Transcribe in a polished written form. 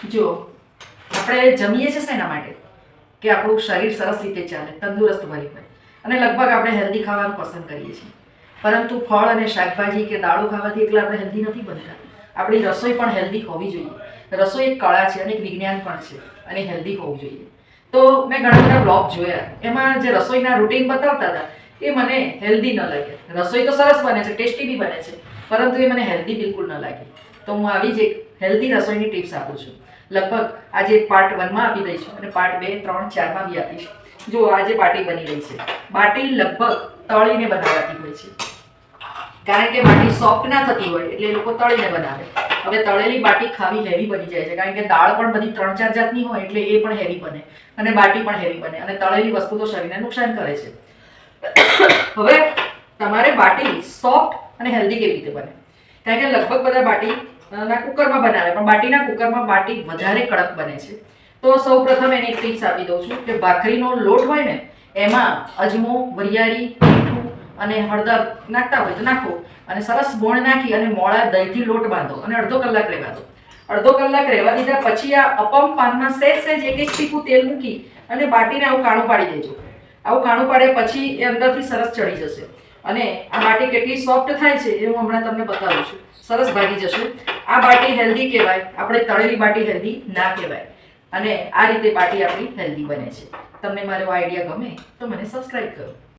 જો આપણે જમીએ છીએ શેના માટે કે આપણું શરીર સરસ રીતે ચાલે, તંદુરસ્ત બની હોય, અને લગભગ આપણે હેલ્ધી ખાવાનું પસંદ કરીએ છીએ. પરંતુ ફળ અને શાકભાજી કે દાળો ખાવાથી એકલા આપણે હેલ્ધી નથી બનતા. આપણી રસોઈ પણ હેલ્ધી હોવી જોઈએ. રસોઈ એક કળા છે અને એક વિજ્ઞાન પણ છે, અને હેલ્ધી હોવું જોઈએ. તો મેં ઘણા બધા બ્લોગ જોયા, એમાં જે રસોઈના રૂટીન બતાવતા હતા એ મને હેલ્ધી ન લાગે. રસોઈ તો સરસ બને છે, ટેસ્ટી બી બને છે, પરંતુ એ મને હેલ્ધી બિલકુલ ન લાગી. તો હું આવી જ એક હેલ્ધી રસોઈની ટિપ્સ આપું છું. લગભગ આજે પાર્ટ 1માં આપી દઈ છું અને પાર્ટ 2, 3, 4માં બી આપીશ. જો આજે બાટી બની રહી છે. બાટી લગભગ તળીને બનાવાતી હોય છે, કારણ કે બાટી સોફ્ટ ના થતી હોય એટલે એ લોકો તળીને બનાવે. હવે તળેલી બાટી ખાવી હેવી બની જાય છે, કારણ કે દાળ પણ બધી 3-4 જાતની હોય એટલે એ પણ હેવી બને, અને બાટી પણ હેવી બને, અને તળેલી વસ્તુ તો શરીરને નુકસાન કરે છે. હવે તમારે બાટી સોફ્ટ અને હેલ્ધી કેવી રીતે બને? કારણ કે લગભગ બધા બાટી ના કુકરમાં બનાવે, પણ બાટીના કુકરમાં બાટી વધારે કડક બને છે. તો સૌ પ્રથમ એની એક ટિપ્સ આપી દઉં છું કે ભાખરીનો લોટ હોય ને એમાં અજમો, વરિયાળી, મીઠું અને હળદર નાખતા હોય તો નાખો, અને સરસ મોણ નાખી અને મોળા દહીંથી લોટ બાંધો અને અડધો કલાક રહેવા દો. અડધો કલાક રહેવા દીધા પછી આ અપમ પાનમાં સહેજ એક ટીપું તેલ મૂકી અને બાટીને આવું કાણું પાડી દેજો. આવું કાણું પાડ્યા પછી એ અંદરથી સરસ ચડી જશે, અને આ બાટી કેટલી સોફ્ટ થાય છે એ હું હમણાં તમને બતાવું છું. સરસ ભાગી જશે. આ બાટી હેલ્ધી કહેવાય, આપણે તળેલી બાટી હેલ્ધી ના કહેવાય. અને આ રીતે બાટી આપણી હેલ્ધી બને છે. તમને મારો આઈડિયા ગમે તો મને સબસ્ક્રાઈબ કરો.